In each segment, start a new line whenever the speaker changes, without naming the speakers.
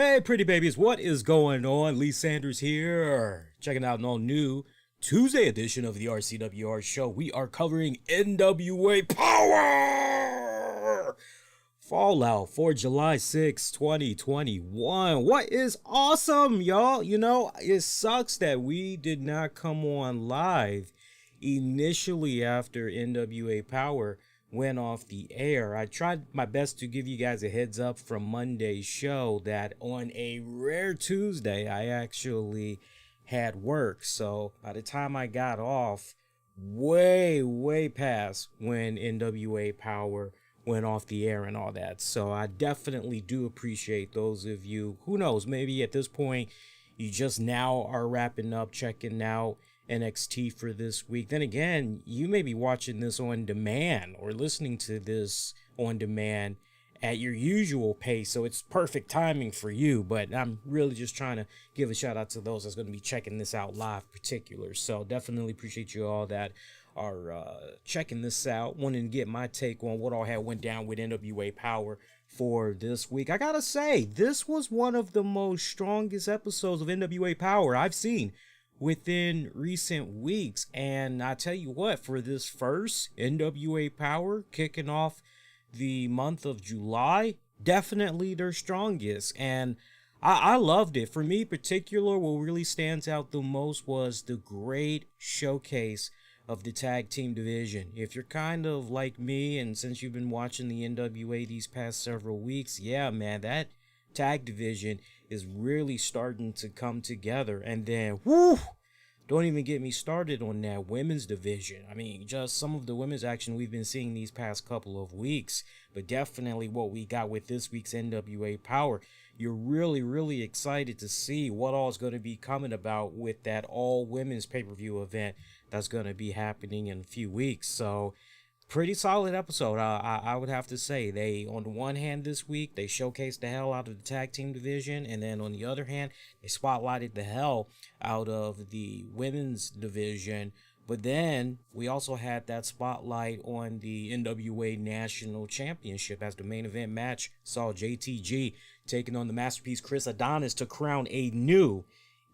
Hey, pretty babies, what is going on? Lee Sanders here, checking out an all-new Tuesday edition of the RCWR show. We are covering NWA POWERRR! Fallout for July 6, 2021. What is awesome, y'all? You know, it sucks that we did not come on live initially after NWA Power went off the air. I tried my best to give you guys a heads up from Monday's show that on a rare Tuesday, I actually had work. So by the time I got off, way past when NWA Power went off the air and all that. So I definitely do appreciate those of you, who knows, maybe at this point you just now are wrapping up, checking out NXT for this week. Then again, you may be watching this on demand or listening to this on demand at your usual pace, so it's perfect timing for you. But I'm really just trying to give a shout out to those that's going to be checking this out live in particular. So definitely appreciate you all that are checking this out, wanting to get my take on what all had went down with NWA Power for this week. I gotta say, this was one of the most strongest episodes of NWA Power I've seen within recent weeks. And I tell you what, for this first NWA Power kicking off the month of July, definitely their strongest. And I loved it. For me in particular, what really stands out the most was the great showcase of the tag team division. If you're kind of like me, and since you've been watching the NWA these past several weeks, yeah, man, that tag division is really starting to come together. And then, whoo, don't even get me started on that women's division. I mean, just some of the women's action we've been seeing these past couple of weeks, but definitely what we got with this week's NWA Power. You're really excited to see what all is going to be coming about with that all women's pay-per-view event that's going to be happening in a few weeks. So pretty solid episode, I would have to say. They, on the one hand this week, they showcased the hell out of the tag team division, and then on the other hand, they spotlighted the hell out of the women's division. But then we also had that spotlight on the NWA National Championship, as the main event match saw JTG taking on the masterpiece Chris Adonis to crown a new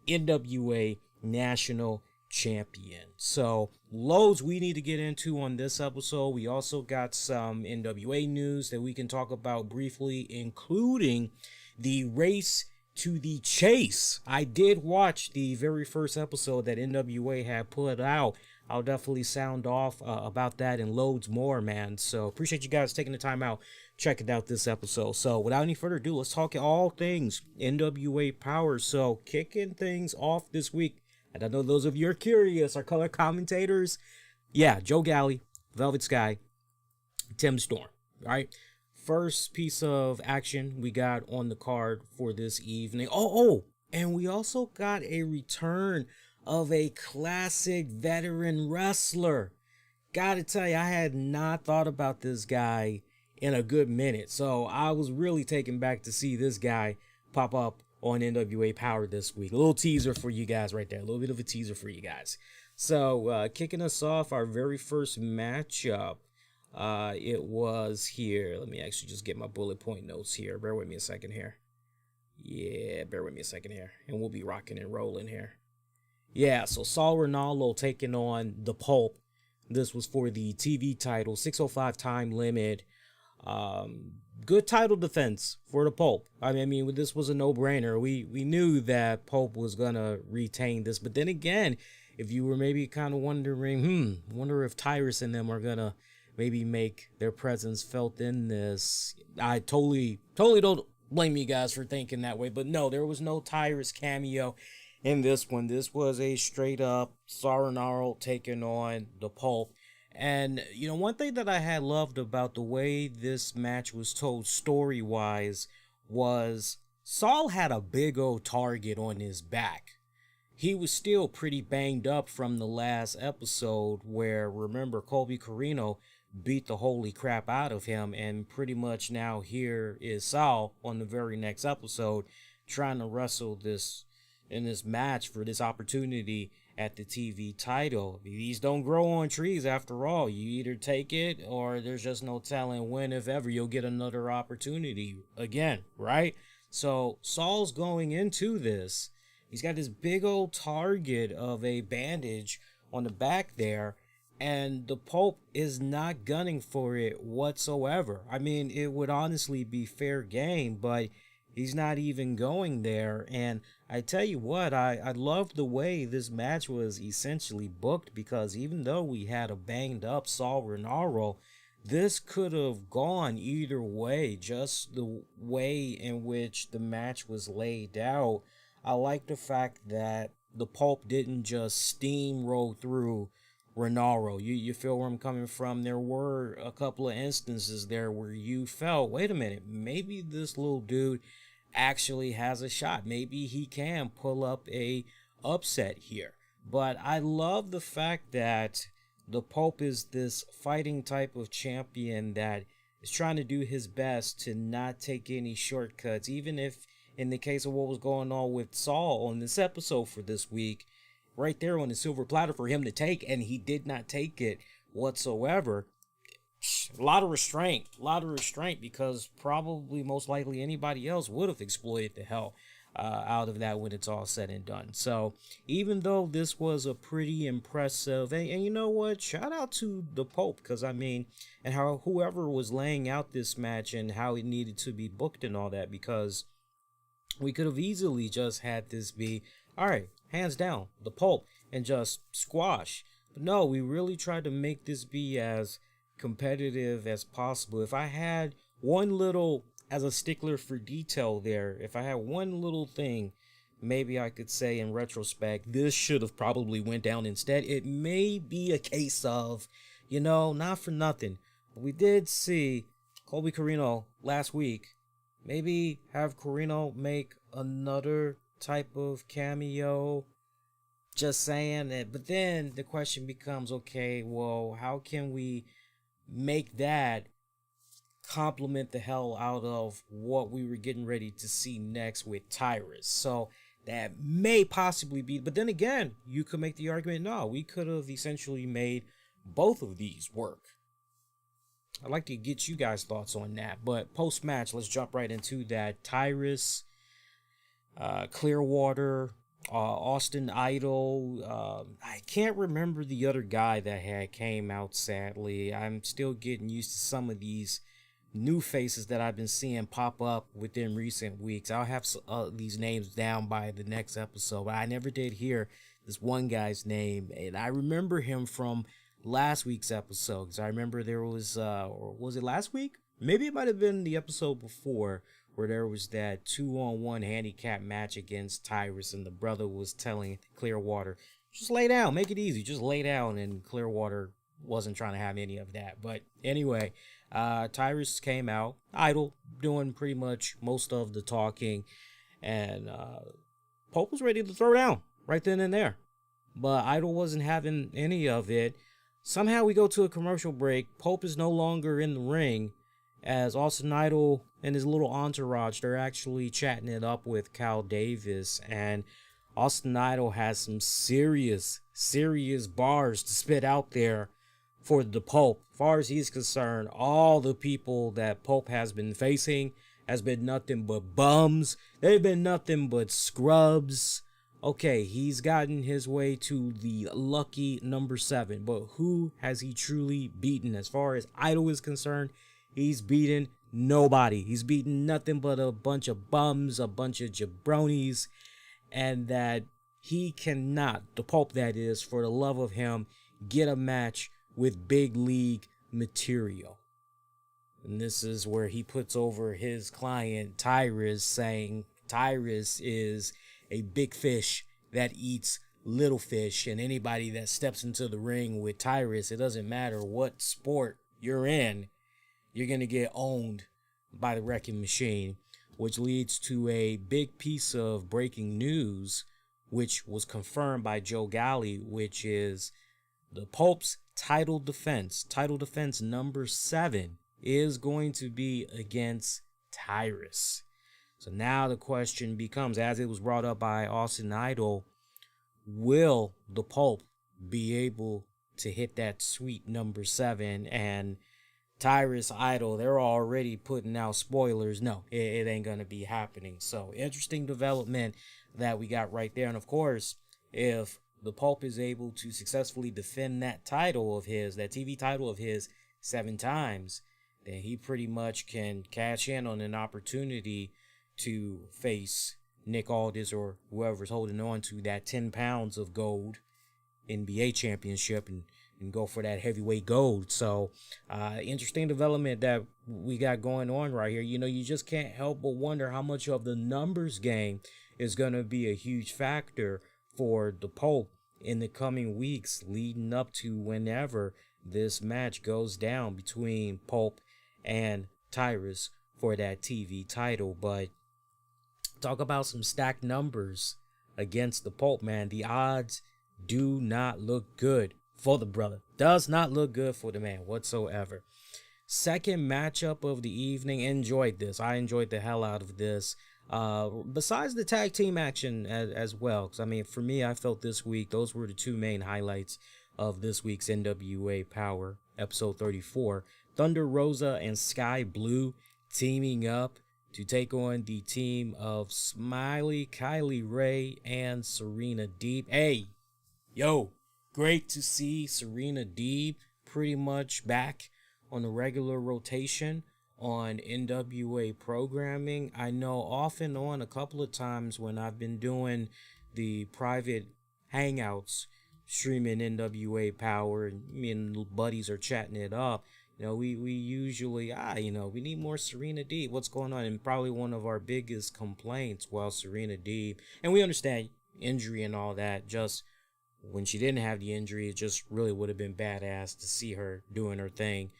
NWA National Champion. So loads we need to get into on this episode. We also got some NWA news that we can talk about briefly, including the race to the chase. I did watch the very first episode that NWA had put out. I'll definitely sound off about that and loads more, man. So appreciate you guys taking the time out, checking out this episode. So without any further ado, let's talk all things NWA Power. So kicking things off this week, and I know those of you are curious, our color commentators, yeah, Joe Galley, Velvet Sky, Tim Storm. All right, first piece of action we got on the card for this evening. And we also got a return of a classic veteran wrestler. Gotta tell you, I had not thought about this guy in a good minute, so I was really taken back to see this guy pop up on NWA Power this week. A little teaser for you guys right there. A little bit of a teaser for you guys. So, kicking us off, our very first matchup, it was here. Let me actually just get my bullet point notes here. Bear with me a second here. Yeah, bear with me a second here. And we'll be rocking and rolling here. Yeah, so Saul Ronaldo taking on The Pulp. This was for the TV title, 605 time limit. Good title defense for the Pope. I mean, this was a no-brainer. We knew that Pope was gonna retain this, but then again, if you were maybe kind of wondering, wonder if Tyrus and them are gonna maybe make their presence felt in this. I totally don't blame you guys for thinking that way, but no, there was no Tyrus cameo in this one. This was a straight up Saronaro taking on the Pope. And, you know, one thing that I had loved about the way this match was told story-wise was Saul had a big old target on his back. He was still pretty banged up from the last episode where, remember, Colby Corino beat the holy crap out of him, and pretty much now here is Saul on the very next episode trying to wrestle this in this match for this opportunity at the TV title. These don't grow on trees after all. You either take it or there's just no telling when, if ever, you'll get another opportunity again, right? So Saul's going into this. He's got this big old target of a bandage on the back there, and the Pope is not gunning for it whatsoever. I mean, it would honestly be fair game, but he's not even going there. And I tell you what, I love the way this match was essentially booked, because even though we had a banged up Saul Renaro, this could have gone either way, just the way in which the match was laid out. I like the fact that the Pope didn't just steamroll through Renaro. You feel where I'm coming from? There were a couple of instances there where you felt, wait a minute, maybe this little dude actually has a shot. Maybe he can pull up a upset here. But I love the fact that the Pope is this fighting type of champion that is trying to do his best to not take any shortcuts, even if in the case of what was going on with Saul on this episode for this week, right there on the silver platter for him to take, and he did not take it whatsoever. A lot of restraint, because probably most likely anybody else would have exploited the hell out of that when it's all said and done. So even though this was a pretty impressive, and you know what, shout out to the Pope, because I mean, and how whoever was laying out this match and how it needed to be booked and all that, because we could have easily just had this be, all right, hands down, the Pope, and just squash. But no, we really tried to make this be as competitive as possible. If I had one little, as a stickler for detail there, if I had one little thing, maybe I could say in retrospect, this should have probably went down instead. It may be a case of, not for nothing, but we did see Colby Corino last week. Maybe have Corino make another type of cameo. Just saying it. But then the question becomes, okay, well, how can we make that complement the hell out of what we were getting ready to see next with Tyrus? So that may possibly be, but then again, you could make the argument, no, we could have essentially made both of these work. I'd like to get you guys' thoughts on that, but post-match, let's jump right into that. Tyrus, Clearwater, Austin Idol. I can't remember the other guy that had came out, sadly. I'm still getting used to some of these new faces that I've been seeing pop up within recent weeks. I'll have these names down by the next episode, but I never did hear this one guy's name, and I remember him from last week's episode, because I remember there was, or was it last week? Maybe it might have been the episode before, where there was that 2-on-1 handicap match against Tyrus, and the brother was telling Clearwater, just lay down, make it easy, just lay down, and Clearwater wasn't trying to have any of that. But anyway, Tyrus came out, Idol doing pretty much most of the talking, and Pope was ready to throw down right then and there, but Idol wasn't having any of it. Somehow we go to a commercial break. Pope is no longer in the ring, as Austin Idol and his little entourage, they're actually chatting it up with Cal Davis, and Austin Idol has some serious bars to spit out there for the Pope. As far as he's concerned, all the people that Pope has been facing has been nothing but bums. They've been nothing but scrubs. Okay, he's gotten his way to the lucky number 7, but who has he truly beaten? As far as Idol is concerned, he's beaten nobody. He's beaten nothing but a bunch of bums, a bunch of jabronis, and that he cannot, the Pope that is, for the love of him, get a match with big league material. And this is where he puts over his client Tyrus, saying Tyrus is a big fish that eats little fish, and anybody that steps into the ring with Tyrus, it doesn't matter what sport you're in, you're going to get owned by the Wrecking Machine, which leads to a big piece of breaking news, which was confirmed by Joe Galli, which is the Pope's title defense number 7 is going to be against Tyrus. So now the question becomes, as it was brought up by Austin Idol, will the Pope be able to hit that sweet number 7? And Tyrus Idol, they're already putting out spoilers. No, it ain't gonna be happening. So interesting development that we got right there. And of course, if the Pulp is able to successfully defend that title of his, that TV title of his, 7 times, then he pretty much can cash in on an opportunity to face Nick Aldis or whoever's holding on to that 10 pounds of gold NBA championship and go for that heavyweight gold. So interesting development that we got going on right here. You know, you just can't help but wonder how much of the numbers game is going to be a huge factor for the Pope in the coming weeks leading up to whenever this match goes down between Pope and Tyrus for that TV title. But talk about some stacked numbers against the Pope, man. The odds do not look good for the brother. Does not look good for the man whatsoever. Second matchup of the evening. Enjoyed this. I enjoyed the hell out of this. Besides the tag team action as well. Because, I mean, for me, I felt this week, those were the two main highlights of this week's NWA Power, episode 34. Thunder Rosa and Sky Blue teaming up to take on the team of Smiley, Kylie Ray, and Serena Deeb. Hey, yo, great to see Serena Deeb pretty much back on the regular rotation on NWA programming. I know off and on a couple of times when I've been doing the private hangouts, streaming NWA Power, and me and buddies are chatting it up. You know, we usually, we need more Serena Deeb. What's going on? And probably one of our biggest complaints, well, Serena Deeb, and we understand injury and all that, just when she didn't have the injury, it just really would have been badass to see her doing her thing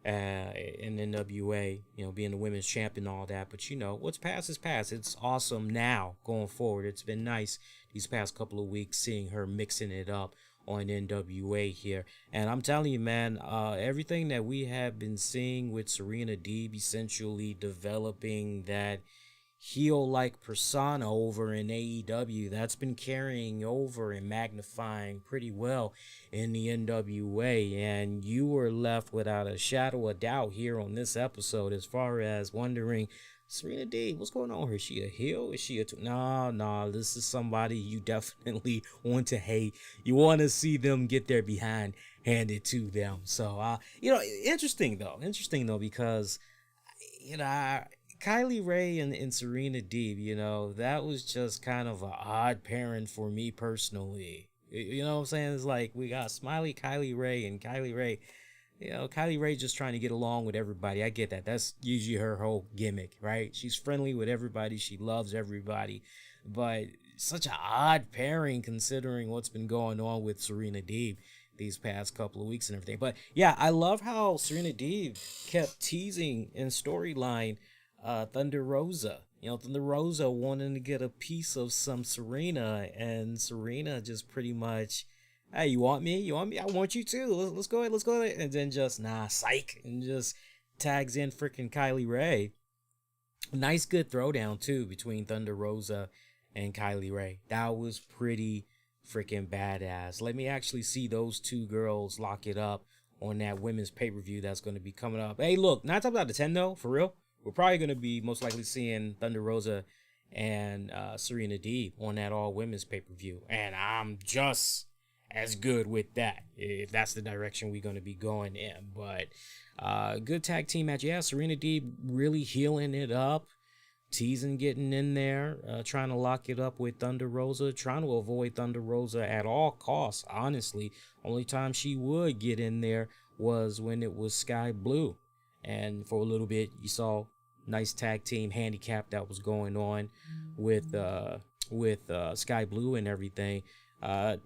in NWA, you know, being the women's champion and all that. But, you know, what's past is past. It's awesome now going forward. It's been nice these past couple of weeks seeing her mixing it up on NWA here. And I'm telling you, man, everything that we have been seeing with Serena Deeb essentially developing that heel-like persona over in AEW, that's been carrying over and magnifying pretty well in the NWA, and you were left without a shadow of doubt here on this episode as far as wondering, Serena Deeb, what's going on here? Is she a heel? Is she a... No, this is somebody you definitely want to hate. You want to see them get their behind handed to them. So, interesting though, because, Kylie Ray and Serena Deeb, you know, that was just kind of an odd pairing for me personally. You know what I'm saying? It's like we got Smiley, Kylie Ray, and Kylie Ray. You know, Kylie Ray just trying to get along with everybody. I get that. That's usually her whole gimmick, right? She's friendly with everybody. She loves everybody. But such an odd pairing considering what's been going on with Serena Deeb these past couple of weeks and everything. But yeah, I love how Serena Deeb kept teasing in storyline Thunder Rosa. You know, Thunder Rosa wanting to get a piece of some Serena, and Serena just pretty much, hey, you want me? I want you too. Let's go ahead. And then just, psych, and just tags in freaking Kylie Ray. Nice good throwdown too between Thunder Rosa and Kylie Ray. That was pretty freaking badass. Let me actually see those two girls lock it up on that women's pay-per-view that's going to be coming up. Hey, look, 9 times out of 10 though, for real, we're probably going to be most likely seeing Thunder Rosa and Serena Deeb on that all-women's pay-per-view. And I'm just as good with that, if that's the direction we're going to be going in. But good tag team match. Yeah, Serena Deeb really healing it up. Teasing getting in there, trying to lock it up with Thunder Rosa, trying to avoid Thunder Rosa at all costs, honestly. Only time she would get in there was when it was Sky Blue. And for a little bit, you saw nice tag team handicap that was going on with Sky Blue and everything.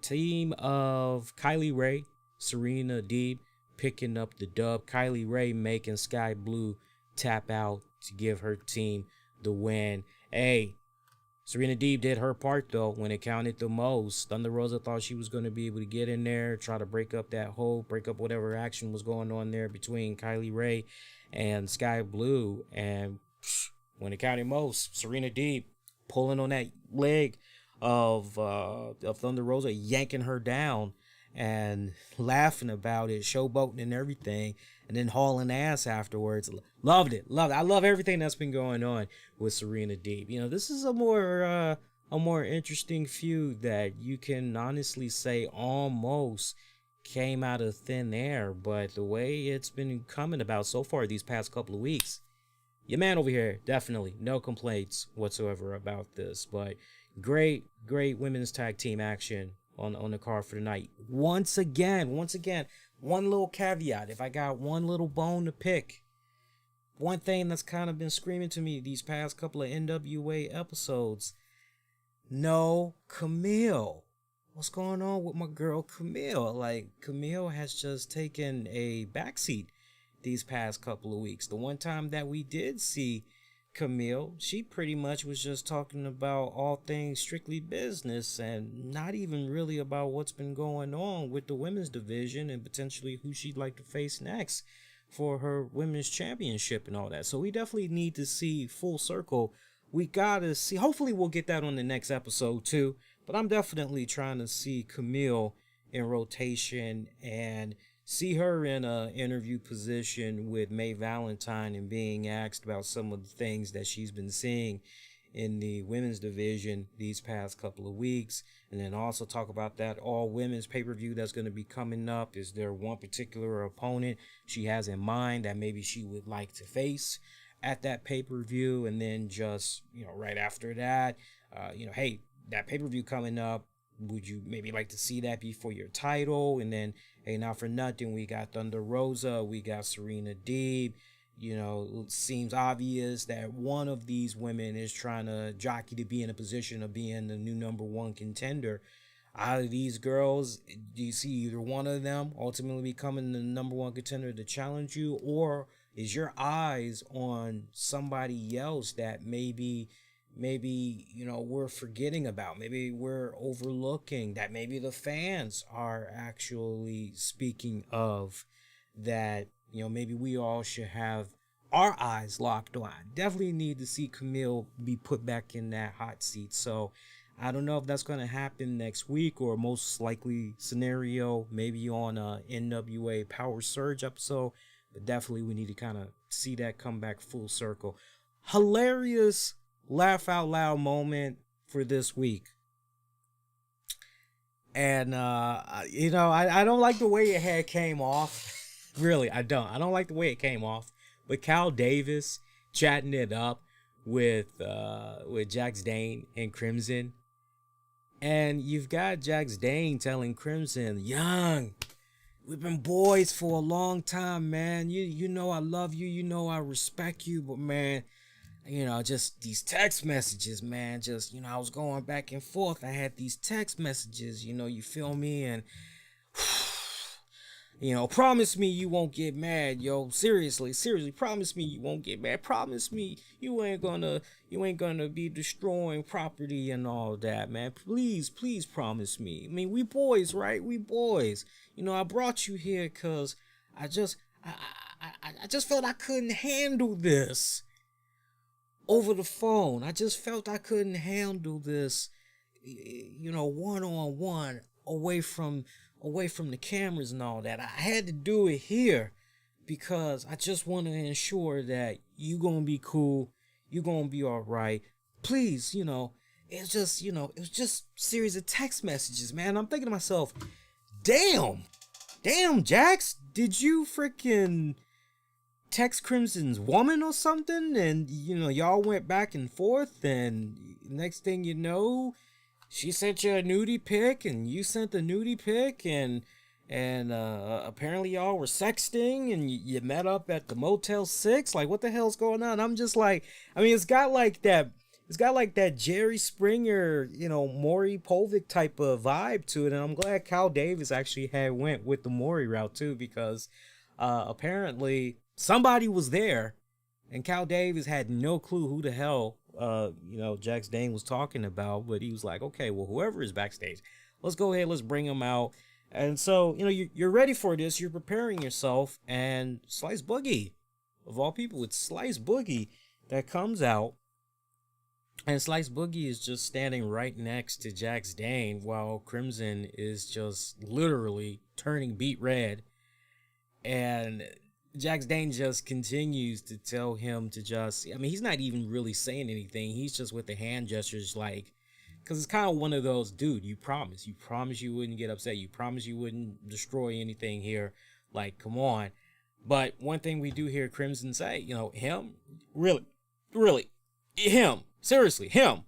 Team of Kylie Ray, Serena Deeb picking up the dub. Kylie Ray making Sky Blue tap out to give her team the win. Hey, Serena Deeb did her part though when it counted the most. Thunder Rosa thought she was going to be able to get in there, try to break up whatever action was going on there between Kylie Ray and Sky Blue. And when it counted most, Serena Deeb pulling on that leg of Thunder Rosa, yanking her down and laughing about it, showboating and everything, and then hauling ass afterwards. Loved it. Loved it. I love everything that's been going on with Serena Deeb. You know, this is a more interesting feud that you can honestly say almost came out of thin air, but the way it's been coming about so far these past couple of weeks, your man over here, definitely no complaints whatsoever about this. But great women's tag team action on the card for tonight. Once again, one little caveat. If I got one little bone to pick, one thing that's kind of been screaming to me these past couple of NWA episodes, no Camille. What's going on with my girl Camille? Like, Camille has just taken a backseat these past couple of weeks. The one time that we did see Camille, she pretty much was just talking about all things strictly business and not even really about what's been going on with the women's division and potentially who she'd like to face next for her women's championship and all that. So we definitely need to see full circle. We gotta see, hopefully we'll get that on the next episode too, but I'm definitely trying to see Camille in rotation and see her in a interview position with May Valentine and being asked about some of the things that she's been seeing in the women's division these past couple of weeks. And then also talk about that all women's pay-per-view that's going to be coming up. Is there one particular opponent she has in mind that maybe she would like to face at that pay-per-view? And then just, right after that, hey, that pay-per-view coming up, would you maybe like to see that before your title? And then, hey, not for nothing, we got Thunder Rosa, we got Serena Deeb. It seems obvious that one of these women is trying to jockey to be in a position of being the new number one contender. Out of these girls, do you see either one of them ultimately becoming the number one contender to challenge you? Or is your eyes on somebody else that maybe we're forgetting about, maybe we're overlooking, that maybe the fans are actually speaking of, that maybe we all should have our eyes locked on? Definitely need to see Camille be put back in that hot seat. So I don't know if that's going to happen next week, or most likely scenario maybe on a NWA Power Surge episode, but definitely we need to kind of see that come back full circle. Hilarious laugh out loud moment for this week. And I don't like the way it had came off. Really, I don't like the way it came off. But Cal Davis chatting it up with Jax Dane and Crimson. And you've got Jax Dane telling Crimson, "Young, we've been boys for a long time, man. You know I love you, I respect you, but man, just these text messages, man, just, I was going back and forth. I had these text messages, you feel me? And, promise me you won't get mad, yo. Seriously, promise me you won't get mad. Promise me you ain't gonna be destroying property and all that, man. Please promise me. I mean, we boys, right? We boys. I brought you here because I just felt I couldn't handle this over the phone. I just felt I couldn't handle this, one-on-one away from the cameras and all that. I had to do it here because I just want to ensure that you gonna be cool, you gonna be all right. Please, it's just, it was just a series of text messages, man. I'm thinking to myself, damn, Jax, did you freaking text Crimson's woman or something? And, y'all went back and forth, and next thing you know, she sent you a nudie pic, and you sent the nudie pic, and apparently y'all were sexting, and you met up at the Motel 6. Like, what the hell's going on? I'm just like, it's got like that Jerry Springer, Maury Povich type of vibe to it, and I'm glad Cal Davis actually went with the Maury route too, because apparently somebody was there, and Cal Davis had no clue who the hell Jax Dane was talking about, but he was like, okay, well, whoever is backstage, let's go ahead, let's bring him out. And so, you're ready for this, you're preparing yourself, and Slice Boogie, of all people, it's Slice Boogie that comes out And Slice Boogie is just standing right next to Jax Dane while Crimson is just literally turning beet red. And Jax Dane just continues to tell him to just, I mean, he's not even really saying anything. He's just with the hand gestures, like, because it's kind of one of those, dude, you promised. You promised you wouldn't get upset. You promised you wouldn't destroy anything here. Like, come on. But one thing we do hear Crimson say, him? Really? Really? Him? Seriously, him?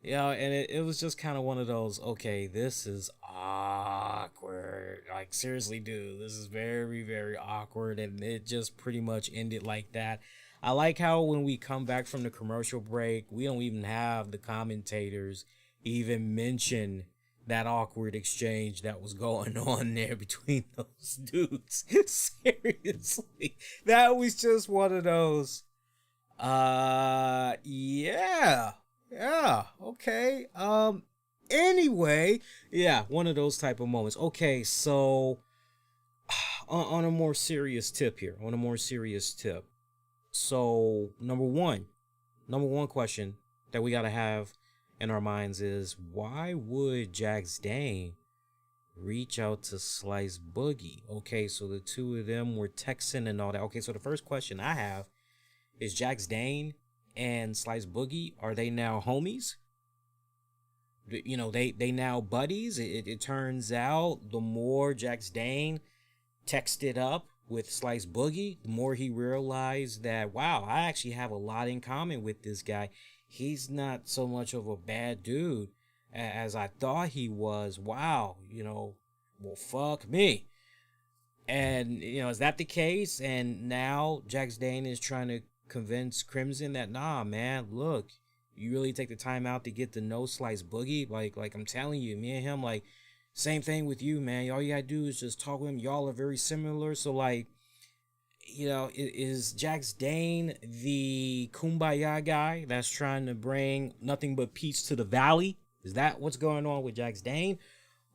And it was just kind of one of those, okay, this is awkward. Like, seriously, dude, this is very, very awkward. And it just pretty much ended like that. I like how when we come back from the commercial break, we don't even have the commentators even mention that awkward exchange that was going on there between those dudes. Seriously. That was just one of those. Yeah. Yeah, okay. Anyway, yeah, one of those type of moments. Okay, so on a more serious tip here, So, number one question that we got to have in our minds is, why would Jax Dane reach out to Slice Boogie? Okay, so the two of them were texting and all that. Okay, so the first question I have is, Jax Dane and Slice Boogie, are they now homies? They now buddies. It turns out the more Jax Dane texted up with Slice Boogie, the more he realized that, wow, I actually have a lot in common with this guy. He's not so much of a bad dude as I thought he was. Wow, well, fuck me. And, is that the case? And now Jax Dane is trying to convince Crimson that, nah, man, look, you really take the time out to get to know Slice Boogie. Like I'm telling you, me and him, like, same thing with you, man. All you gotta do is just talk with him. Y'all are very similar. So, like, is Jax Dane the kumbaya guy that's trying to bring nothing but peace to the valley? Is that what's going on with Jax Dane?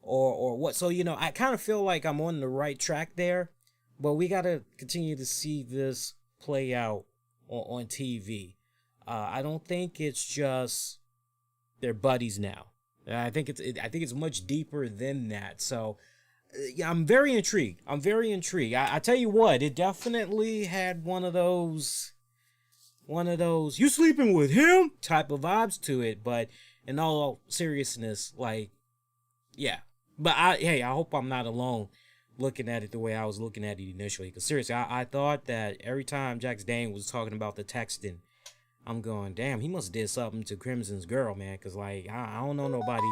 Or what? So, I kind of feel like I'm on the right track there, but we gotta continue to see this play out on TV. I don't think it's just they're buddies now. I think it's much deeper than that. So, yeah, I'm very intrigued. I tell you what, it definitely had one of those you sleeping with him type of vibes to it. But in all seriousness, like, yeah. But I hope I'm not alone looking at it the way I was looking at it initially. Because seriously, I thought that every time Jax Dane was talking about the texting, I'm going, damn, he must have did something to Crimson's girl, man. Because, like, I don't know nobody.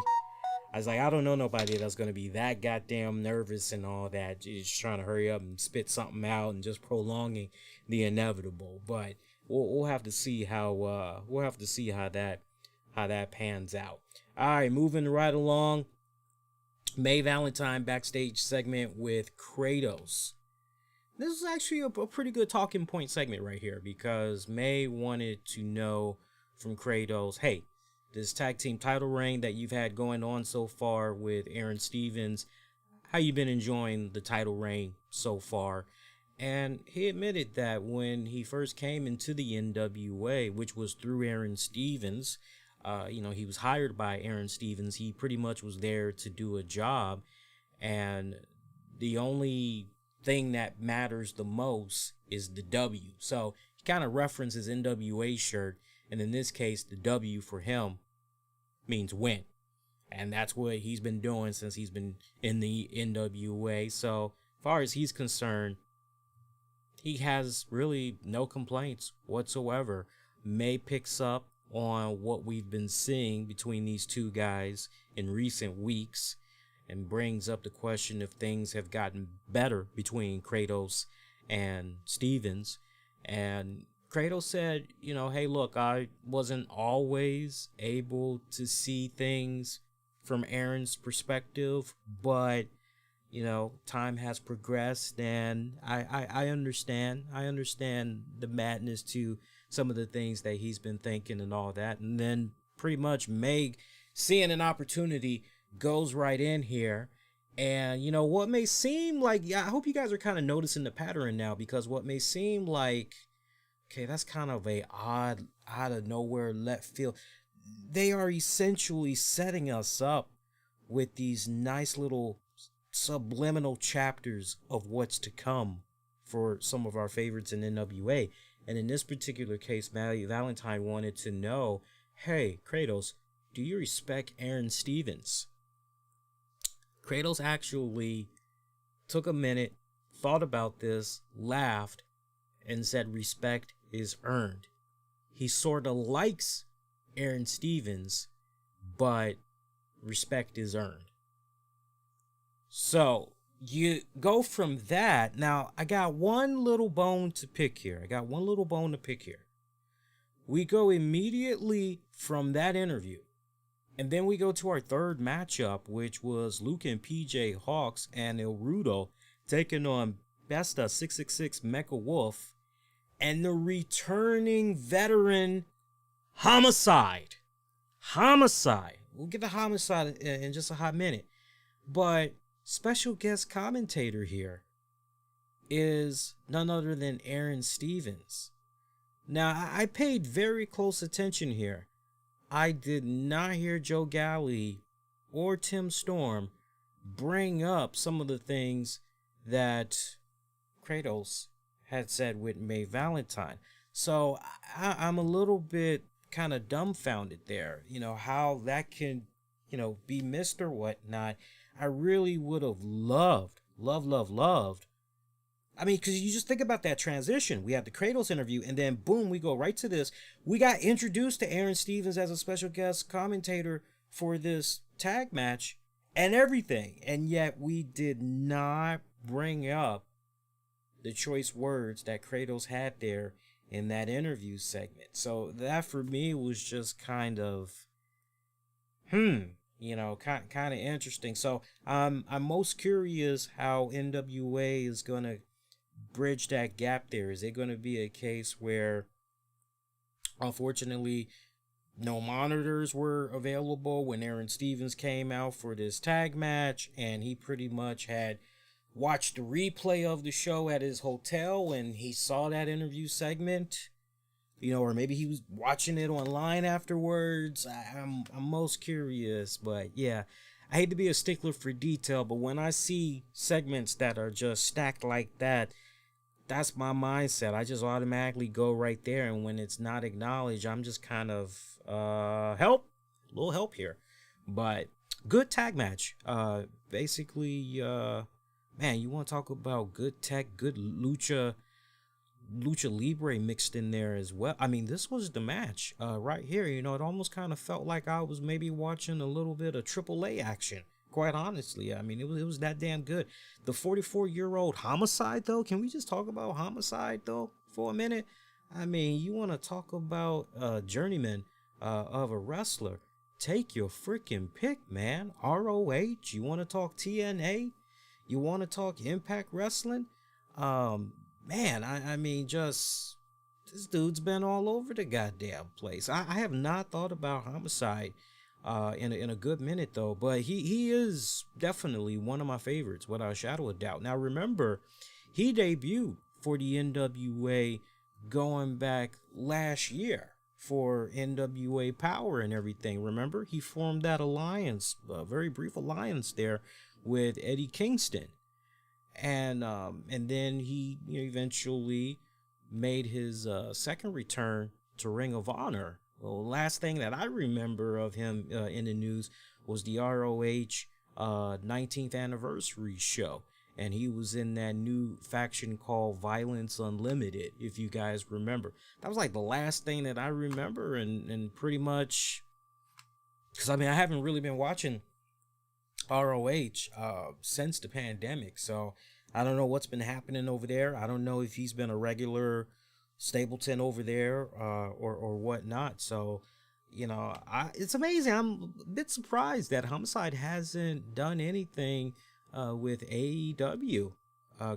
I was like, I don't know nobody that's going to be that goddamn nervous and all that. Just trying to hurry up and spit something out and just prolonging the inevitable. But we'll have to see how that pans out. All right, moving right along. May Valentine backstage segment with Kratos. This is actually a pretty good talking point segment right here, because May wanted to know from Kratos, hey, this tag team title reign that you've had going on so far with Aaron Stevens, how you been enjoying the title reign so far? And he admitted that when he first came into the NWA, which was through Aaron Stevens, he was hired by Aaron Stevens. He pretty much was there to do a job, and the only thing that matters the most is the W. So he kind of references NWA shirt, and in this case, the W for him means win. And that's what he's been doing since he's been in the NWA. So as far as he's concerned, he has really no complaints whatsoever. May picks up on what we've been seeing between these two guys in recent weeks and brings up the question if things have gotten better between Kratos and Stevens. And Kratos said, hey, look, I wasn't always able to see things from Aaron's perspective, but, time has progressed, and I understand. I understand the madness to some of the things that he's been thinking and all that. And then pretty much Meg, seeing an opportunity, goes right in here. And, what may seem like, I hope you guys are kind of noticing the pattern now, because what may seem like, okay, that's kind of a odd, out of nowhere left field. they are essentially setting us up with these nice little subliminal chapters of what's to come for some of our favorites in NWA. And in this particular case, Valentine wanted to know, hey, Kratos, do you respect Aaron Stevens? Kratos actually took a minute, thought about this, laughed, and said respect is earned. He sort of likes Aaron Stevens, but respect is earned. So you go from that. Now, I got one little bone to pick here. We go immediately from that interview. And then we go to our third matchup, which was Luke and PJ Hawks and El Rudo taking on Besta 666 Mecha Wolf and the returning veteran Homicide. We'll get to Homicide in just a hot minute. But special guest commentator here is none other than Aaron Stevens. Now, I paid very close attention here. I did not hear Joe Galli or Tim Storm bring up some of the things that Kratos had said with May Valentine. So I'm a little bit kind of dumbfounded there, how that can, be missed or whatnot. I really would have loved. I mean, because you just think about that transition. We had the Kratos interview, and then boom, we go right to this. We got introduced to Aaron Stevens as a special guest commentator for this tag match and everything. And yet we did not bring up the choice words that Kratos had there in that interview segment. So that for me was just kind of, kind of interesting. So I'm most curious how NWA is going to bridge that gap there. Is it going to be a case where, unfortunately, no monitors were available when Aaron Stevens came out for this tag match, and he pretty much had watched the replay of the show at his hotel and he saw that interview segment, or maybe he was watching it online afterwards? I'm most curious, but yeah, I hate to be a stickler for detail, but when I see segments that are just stacked like that, that's my mindset. I just automatically go right there, and when it's not acknowledged, I'm just kind of a little help here. But good tag match. Basically, man, you want to talk about good tech, good lucha libre mixed in there as well. I mean, this was the match right here. It almost kind of felt like I was maybe watching a little bit of AAA action. Quite honestly, I mean, it was that damn good. The 44-year-old Homicide, though, can we just talk about Homicide, though, for a minute? I mean, you want to talk about journeyman of a wrestler. Take your freaking pick, man. ROH, you want to talk TNA? You want to talk Impact Wrestling? Man, I mean, just, this dude's been all over the goddamn place. I have not thought about Homicide in a good minute, though, but he is definitely one of my favorites without a shadow of doubt. Now remember, he debuted for the NWA going back last year for NWA Power and everything. Remember, he formed that alliance, a very brief alliance there with Eddie Kingston, and then he eventually made his second return to Ring of Honor. Well, last thing that I remember of him in the news was the ROH 19th anniversary show. And he was in that new faction called Violence Unlimited, if you guys remember. That was like the last thing that I remember, and pretty much, because I mean, I haven't really been watching ROH since the pandemic. So I don't know what's been happening over there. I don't know if he's been a regular Stapleton over there or whatnot. So it's amazing. I'm a bit surprised that Homicide hasn't done anything with AEW,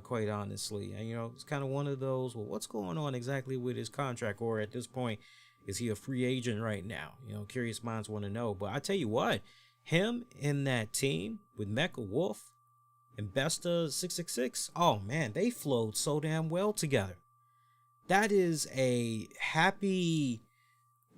quite honestly. And it's kind of one of those, well, what's going on exactly with his contract, or at this point, is he a free agent right now? Curious minds want to know. But I tell you what, him in that team with Mecha Wolf and Besta 666, oh man, they flowed so damn well together. That is a happy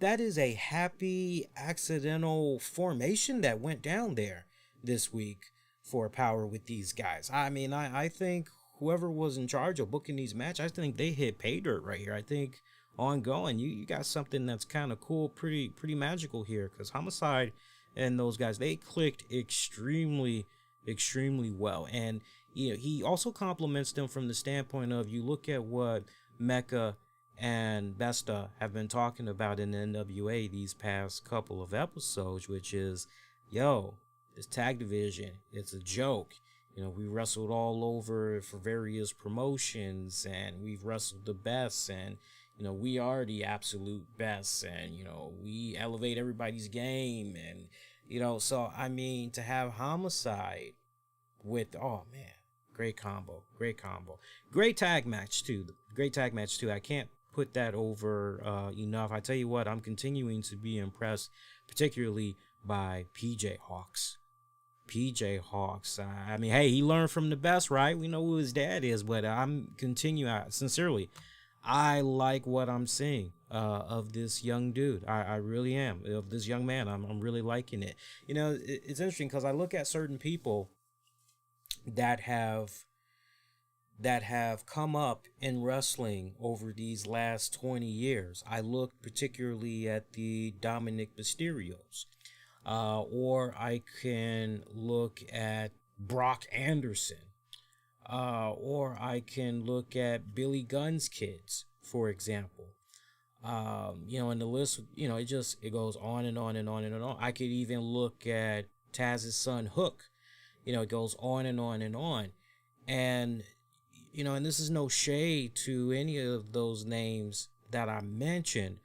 that is a happy accidental formation that went down there this week for Power with these guys. I mean, I think whoever was in charge of booking these matches, I think they hit pay dirt right here. I think ongoing, you got something that's kind of cool, pretty magical here, because Homicide and those guys, they clicked extremely well. And he also compliments them from the standpoint of, you look at what Mecca and Besta have been talking about in the NWA these past couple of episodes, which is, this tag division, it's a joke. We wrestled all over for various promotions, and we've wrestled the best, and we are the absolute best, and we elevate everybody's game, and so I mean, to have Homicide with, oh man, great combo, great tag match too. I can't put that over enough. I tell you what, I'm continuing to be impressed, particularly by PJ Hawks. I mean, hey, he learned from the best, right? We know who his dad is, but I'm continuing, sincerely, I like what I'm seeing of this young dude. I really am. Of this young man, I'm really liking it. It's interesting because I look at certain people that have come up in wrestling over these last 20 years. I look particularly at the Dominic Mysterios. Or I can look at Brock Anderson. Or I can look at Billy Gunn's kids, for example. And the list, it goes on and on and on and on. I could even look at Taz's son Hook. It goes on and on and on. And, and this is no shade to any of those names that I mentioned.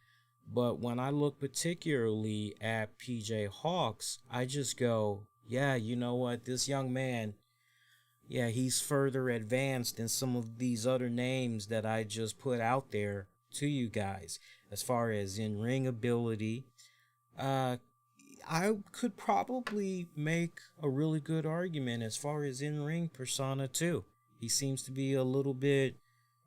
But when I look particularly at PJ Hawks, I just go, yeah, you know what? This young man, yeah, he's further advanced than some of these other names that I just put out there to you guys. As far as in-ring ability, I could probably make a really good argument as far as in-ring persona too. He seems to be a little bit,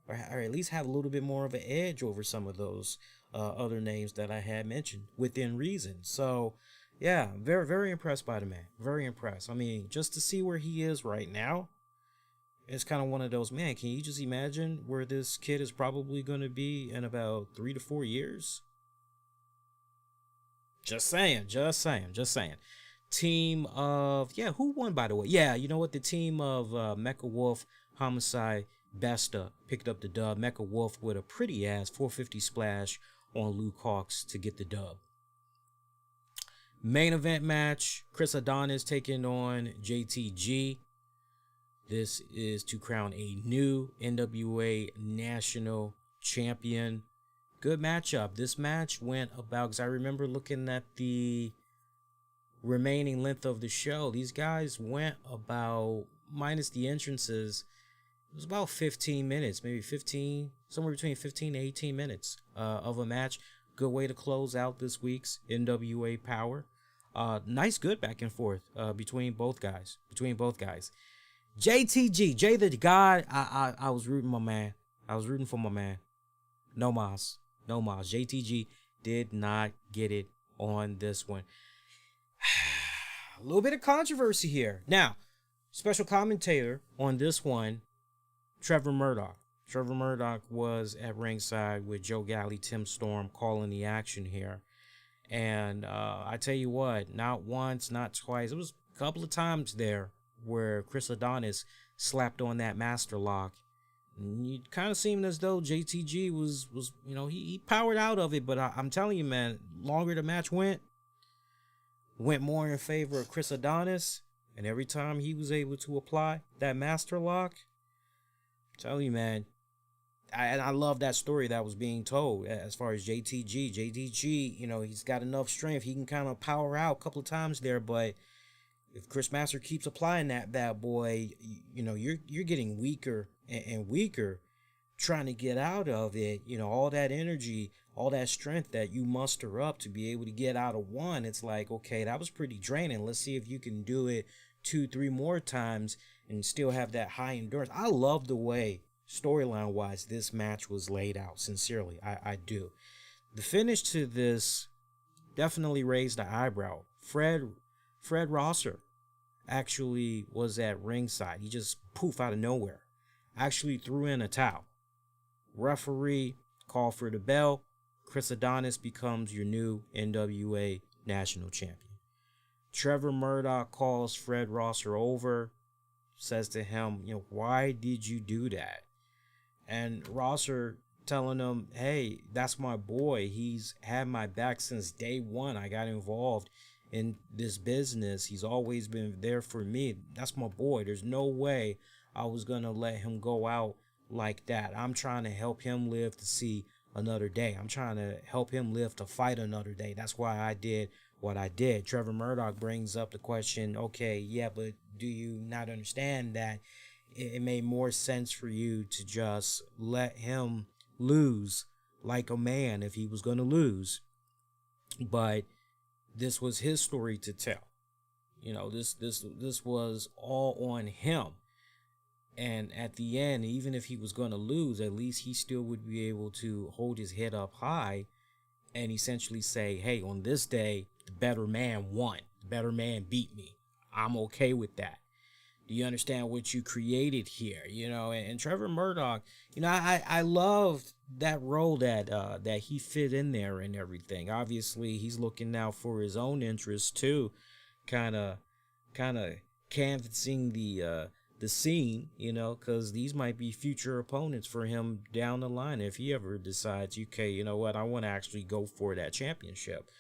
or at least have a little bit more of an edge over some of those other names that I had mentioned within reason. So, yeah, very impressed by the man. Very impressed. I mean, just to see where he is right now, it's kind of one of those, man, can you just imagine where this kid is probably going to be in about 3 to 4 years? Just saying. Team of, who won, by the way? Yeah, you know what? The team of Mecha Wolf, Homicide, Besta picked up the dub. Mecha Wolf with a pretty ass 450 splash on Luke Hawks to get the dub. Main event match, Chris Adonis taking on JTG. This is to crown a new NWA National Champion. Good matchup. This match went about, because I remember looking at the remaining length of the show, these guys went about, minus the entrances, it was about 15 minutes, maybe 15, somewhere between 15 to 18 minutes of a match. Good way to close out this week's NWA Power. Nice good back and forth between both guys. JTG, Jay the God, I was rooting my man. I was rooting for my man. No mas. JTG did not get it on this one. A little bit of controversy here. Now, special commentator on this one, Trevor Murdoch. Trevor Murdoch was at ringside with Joe Galley, Tim Storm calling the action here. And I tell you what, not once, not twice, it was a couple of times there where Chris Adonis slapped on that master lock. And it kind of seemed as though JTG was he powered out of it. But I'm telling you, man, longer the match went more in favor of Chris Adonis. And every time he was able to apply that master lock, I'm telling you, man, I love that story that was being told as far as JTG. JTG, he's got enough strength. He can kind of power out a couple of times there, but if Chris Master keeps applying that bad boy, you're getting weaker and weaker trying to get out of it. All that energy, all that strength that you muster up to be able to get out of one, it's like, okay, that was pretty draining. Let's see if you can do it 2-3 more times and still have that high endurance. I love the way, storyline wise, this match was laid out. Sincerely, I do. The finish to this definitely raised the eyebrow. Fred Rosser actually was at ringside. He just poof out of nowhere. Actually threw in a towel. Referee called for the bell. Chris Adonis becomes your new NWA national champion. Trevor Murdoch calls Fred Rosser over, says to him, why did you do that? And Rosser telling him, hey, that's my boy. He's had my back since day one. I got involved in this business. He's always been there for me. That's my boy. There's no way I was going to let him go out like that. I'm trying to help him live to see another day. I'm trying to help him live to fight another day. That's why I did what I did. Trevor Murdoch brings up the question, okay, yeah, but do you not understand that it made more sense for you to just let him lose like a man if he was going to lose? But this was his story to tell. This was all on him. And at the end, even if he was going to lose, at least he still would be able to hold his head up high and essentially say, hey, on this day, the better man won. The better man beat me. I'm okay with that. Do you understand what you created here? And Trevor Murdoch, I loved that role that he fit in there and everything. Obviously, he's looking out for his own interests too, kind of canvassing the scene, because these might be future opponents for him down the line if he ever decides, okay, you know what, I want to actually go for that championship.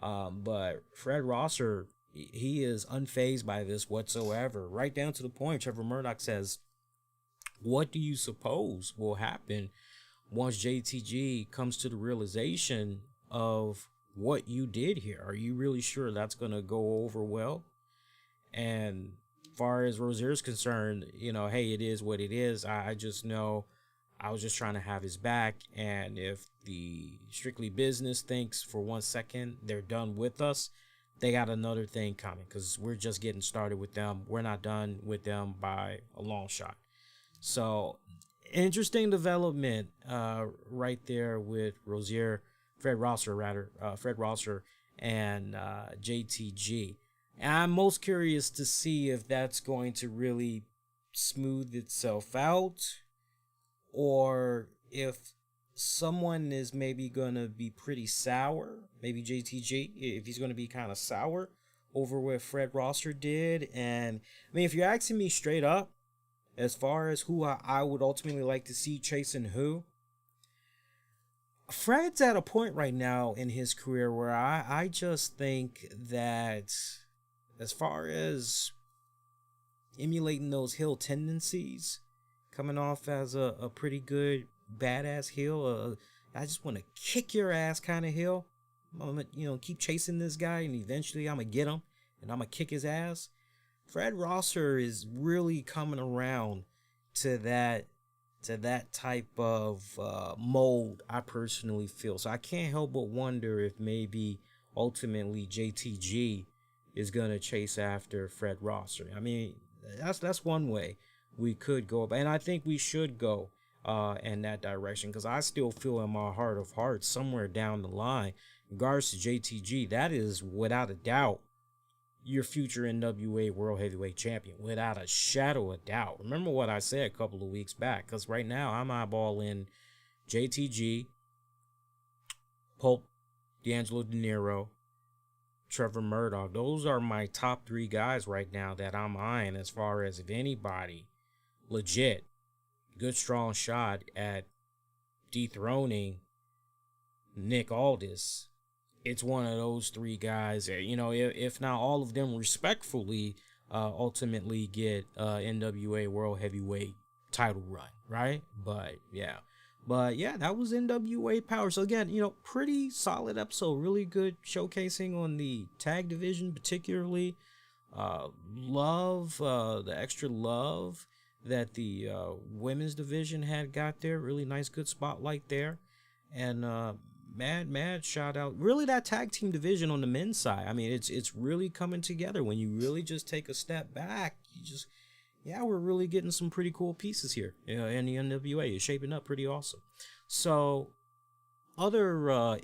But Fred Rosser, he is unfazed by this whatsoever. Right down to the point, Trevor Murdoch says, what do you suppose will happen once JTG comes to the realization of what you did here? Are you really sure that's going to go over well? And far as Rozier's concerned, hey, it is what it is. I just know I was just trying to have his back. And if the Strictly Business thinks for 1 second they're done with us, they got another thing coming, because we're just getting started with them. We're not done with them by a long shot. So interesting development right there with Fred Rosser and JTG. And I'm most curious to see if that's going to really smooth itself out, or if someone is maybe going to be pretty sour, maybe JTG, if he's going to be kind of sour over what Fred Rosser did. And I mean, if you're asking me straight up, as far as who I would ultimately like to see chasing who, Fred's at a point right now in his career where I just think that as far as emulating those heel tendencies, coming off as a pretty good badass heel, I just want to kick your ass kind of heel. I'm gonna, keep chasing this guy, and eventually I'm gonna get him and I'm gonna kick his ass. Fred Rosser is really coming around to that type of mold, I personally feel. So I can't help but wonder if maybe ultimately JTG is gonna chase after Fred Rosser. I mean, that's one way we could go, and I think we should go in that direction, because I still feel in my heart of hearts, somewhere down the line, in regards to JTG, that is without a doubt your future NWA World Heavyweight Champion, without a shadow of doubt. Remember what I said a couple of weeks back, because right now I'm eyeballing JTG, Pulp, D'Angelo De Niro, Trevor Murdoch. Those are my top 3 guys right now that I'm eyeing, as far as if anybody legit, good strong shot at dethroning Nick Aldis, it's one of those 3 guys. If not all of them respectfully ultimately get NWA World Heavyweight title run, right? But yeah, that was NWA Power. So again, pretty solid episode, really good showcasing on the tag division, particularly. Love the extra love that the women's division had got there. Really nice, good spotlight there. And mad shout out. Really, that tag team division on the men's side, I mean, it's really coming together when you really just take a step back. We're really getting some pretty cool pieces here. And the NWA is shaping up pretty awesome. So other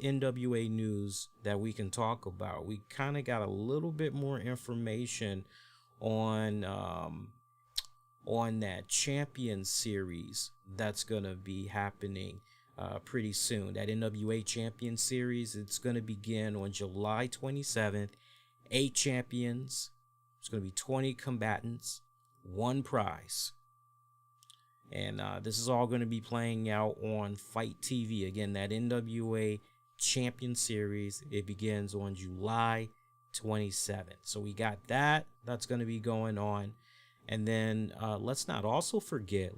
NWA news that we can talk about. We kind of got a little bit more information on that Champion series that's gonna be happening pretty soon. That NWA Champion series, it's gonna begin on July 27th. 8 champions. It's gonna be 20 combatants, 1 prize. And this is all going to be playing out on Fight TV. Again, that NWA Champion Series, it begins on July 27th. So we got that. That's going to be going on. And then let's not also forget,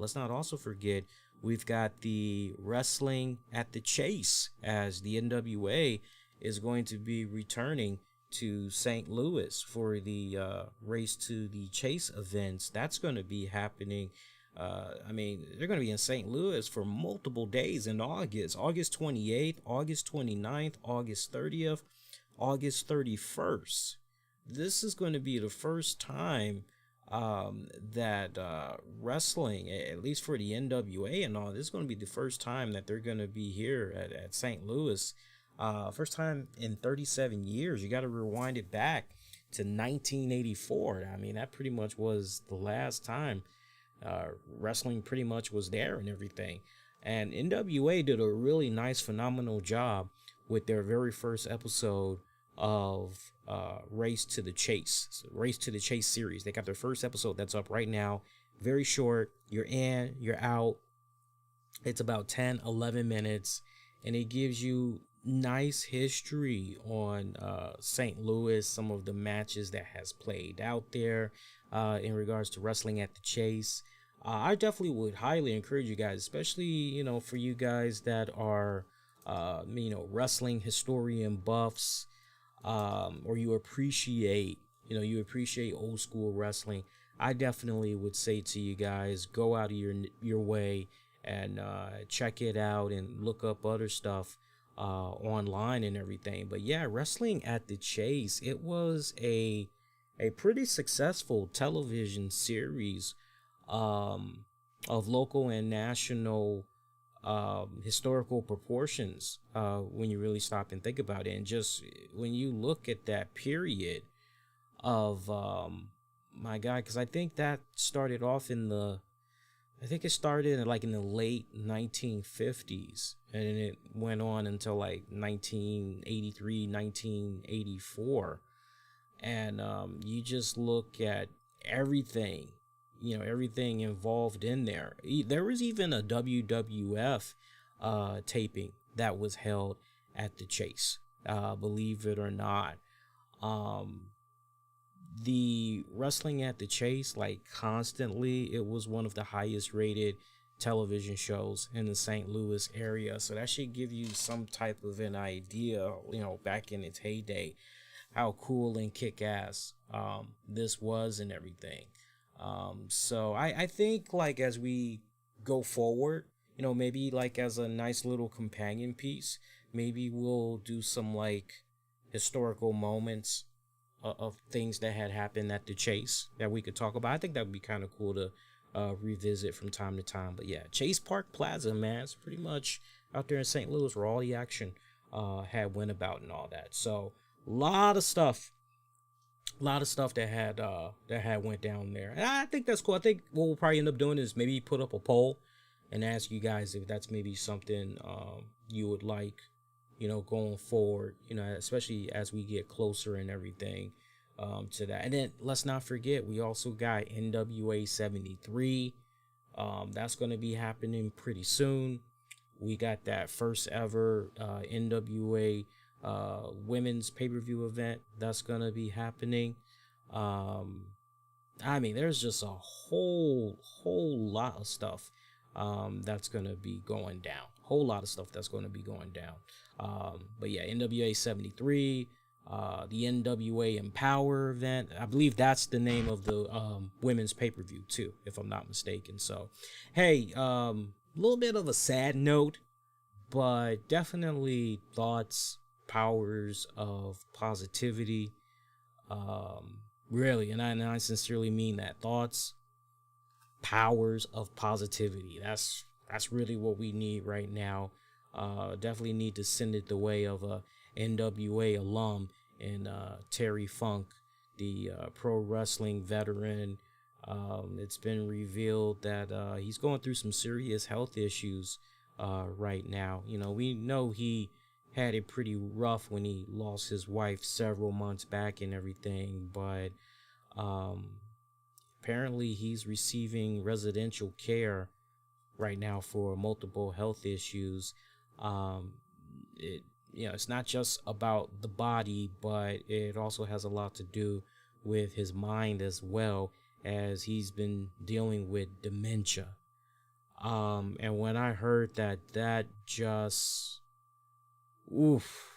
we've got the Wrestling at the Chase, as the NWA is going to be returning to St. Louis for the Race to the Chase events. That's going to be happening. They're going to be in St. Louis for multiple days in August. August 28th, August 29th, August 30th, August 31st. This is going to be the first time that wrestling, at least for the NWA and all, this is going to be the first time that they're going to be here at St. Louis. First time in 37 years. You got to rewind it back to 1984. I mean, that pretty much was the last time wrestling pretty much was there and everything. And NWA did a really nice, phenomenal job with their very first episode of Race to the Chase. So Race to the Chase series. They got their first episode that's up right now. Very short. You're in, you're out. It's about 10, 11 minutes. And it gives you nice history on St. Louis, some of the matches that has played out there in regards to Wrestling at the Chase. I definitely would highly encourage you guys, especially, for you guys that are, wrestling historian buffs, or you appreciate old school wrestling. I definitely would say to you guys, go out of your way and check it out and look up other stuff online and everything. But yeah, Wrestling at the Chase, it was a pretty successful television series of local and national historical proportions when you really stop and think about it. And just when you look at that period of my God, because I think that started off in the late 1950s, and it went on until like 1983, 1984. And you just look at everything, everything involved in there. There was even a WWF taping that was held at the Chase, believe it or not. The Wrestling at the Chase, like, constantly, it was one of the highest rated television shows in the St. Louis area. So that should give you some type of an idea, back in its heyday, how cool and kick-ass this was and everything. So I think, like, as we go forward, maybe like as a nice little companion piece, maybe we'll do some like historical moments of things that had happened at the Chase that we could talk about. I think that would be kind of cool to revisit from time to time. But yeah, Chase Park Plaza, man, it's pretty much out there in St. Louis where all the action had went about and all that. So a lot of stuff that had went down there, and I think that's cool. I think what we'll probably end up doing is maybe put up a poll and ask you guys if that's maybe something you would like, going forward, especially as we get closer and everything to that. And then let's not forget, we also got NWA 73. That's going to be happening pretty soon. We got that first ever NWA women's pay-per-view event that's going to be happening. There's just a whole lot of stuff that's going to be going down. But yeah, NWA 73, the NWA POWERRR event. I believe that's the name of the women's pay-per-view too, if I'm not mistaken. So, hey, a little bit of a sad note, but definitely thoughts, powers of positivity. Really, and I sincerely mean that. Thoughts, powers of positivity. That's really what we need right now. Definitely need to send it the way of a NWA alum and Terry Funk, the pro wrestling veteran. It's been revealed that he's going through some serious health issues right now. You know, we know he had it pretty rough when he lost his wife several months back and everything, but apparently he's receiving residential care right now for multiple health issues. It's not just about the body, but it also has a lot to do with his mind as well, as he's been dealing with dementia. And when I heard that just, oof,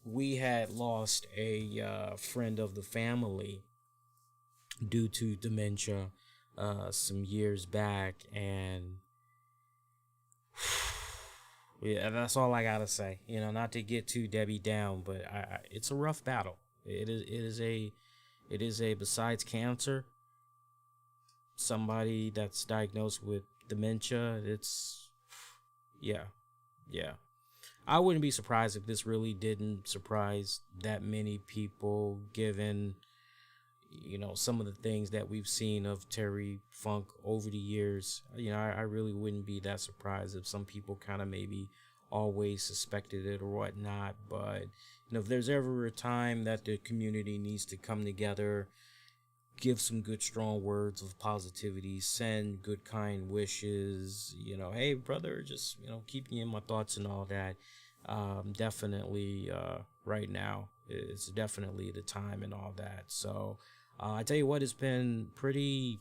we had lost a friend of the family due to dementia some years back, and yeah, that's all I gotta say. Not to get too Debbie down, but it's a rough battle. It is a besides cancer, somebody that's diagnosed with dementia. Yeah. I wouldn't be surprised if this really didn't surprise that many people, given some of the things that we've seen of Terry Funk over the years. I really wouldn't be that surprised if some people kind of maybe always suspected it or whatnot. But if there's ever a time that the community needs to come together, give some good strong words of positivity, send good kind wishes, hey brother, just keep me in my thoughts and all that, definitely right now it's definitely the time and all that. So I tell you what, it's been pretty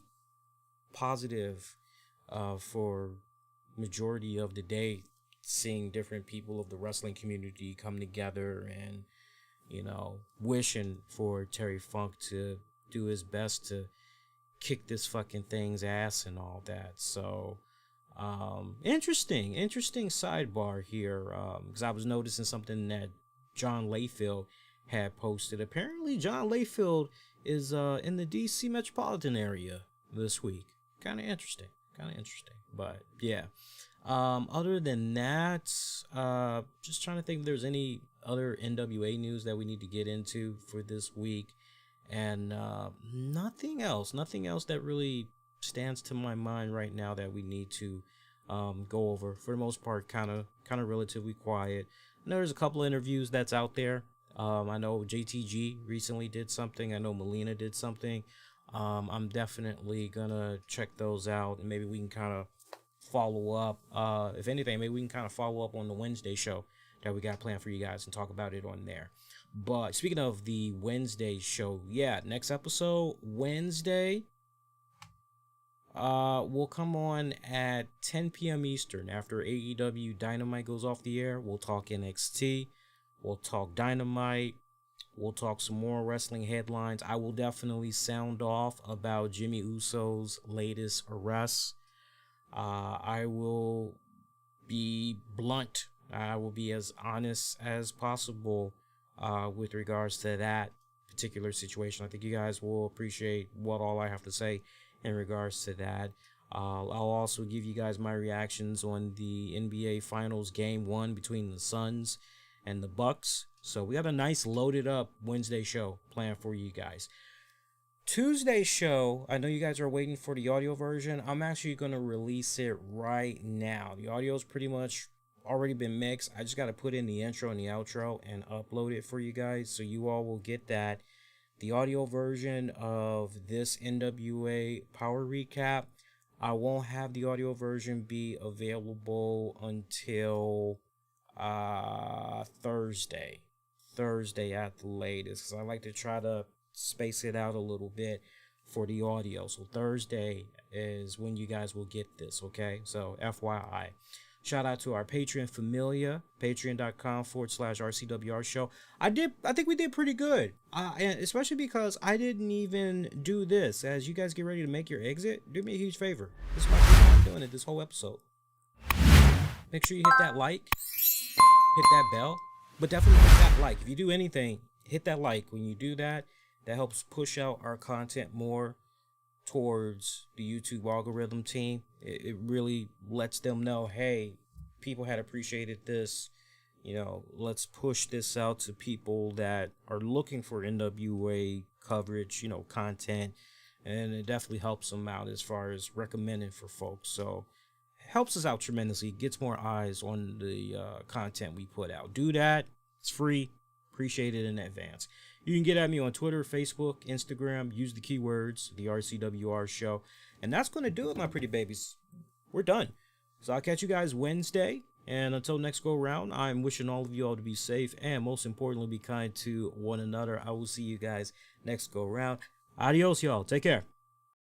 positive for majority of the day, seeing different people of the wrestling community come together and wishing for Terry Funk to do his best to kick this fucking thing's ass and all that. So interesting sidebar here, because I was noticing something that John Layfield had posted. Apparently John Layfield is in the DC metropolitan area this week. Kind of interesting, but yeah. Other than that, just trying to think if there's any other NWA news that we need to get into for this week, and nothing else that really stands to my mind right now that we need to go over. For the most part, kind of relatively quiet. I know there's a couple of interviews that's out there. I know JTG recently did something. I know Melina did something. I'm definitely gonna check those out, and maybe we can kind of follow up. If anything, maybe we can kind of follow up on the Wednesday show that we got planned for you guys and talk about it on there. But speaking of the Wednesday show, yeah, next episode Wednesday will come on at 10 p.m. Eastern. After AEW Dynamite goes off the air, we'll talk NXT, we'll talk Dynamite, we'll talk some more wrestling headlines. I will definitely sound off about Jimmy Uso's latest arrest. I will be blunt. I will be as honest as possible with regards to that particular situation. I think you guys will appreciate what all I have to say in regards to that. I'll also give you guys my reactions on the NBA Finals Game 1 between the Suns and the Bucks. So we got a nice loaded up Wednesday show planned for you guys. Tuesday show, I know you guys are waiting for the audio version. I'm actually going to release it right now. The audio's pretty much already been mixed. I just got to put in the intro and the outro and upload it for you guys, so you all will get that. The audio version of this NWA Power Recap, I won't have the audio version be available until Thursday at the latest, because I like to try to space it out a little bit for the audio. So Thursday is when you guys will get this, okay? So FYI. Shout out to our Patreon familia, patreon.com/RCWR show. I think we did pretty good, and especially because I didn't even do this. As you guys get ready to make your exit, do me a huge favor. This is my first time doing it this whole episode. Make sure you hit that like, hit that bell, but definitely hit that like. If you do anything, hit that like. When you do that, that helps push out our content more towards the YouTube algorithm team. It really lets them know, hey, people had appreciated this. You know, let's push this out to people that are looking for NWA coverage, you know, content. And it definitely helps them out as far as recommending for folks. So it helps us out tremendously. It gets more eyes on the content we put out. Do that. It's free. Appreciate it in advance. You can get at me on Twitter, Facebook, Instagram. Use the keywords, the RCWR show. And that's going to do it, my pretty babies. We're done. So I'll catch you guys Wednesday. And until next go round, I'm wishing all of you all to be safe and most importantly, be kind to one another. I will see you guys next go round. Adios, y'all. Take care.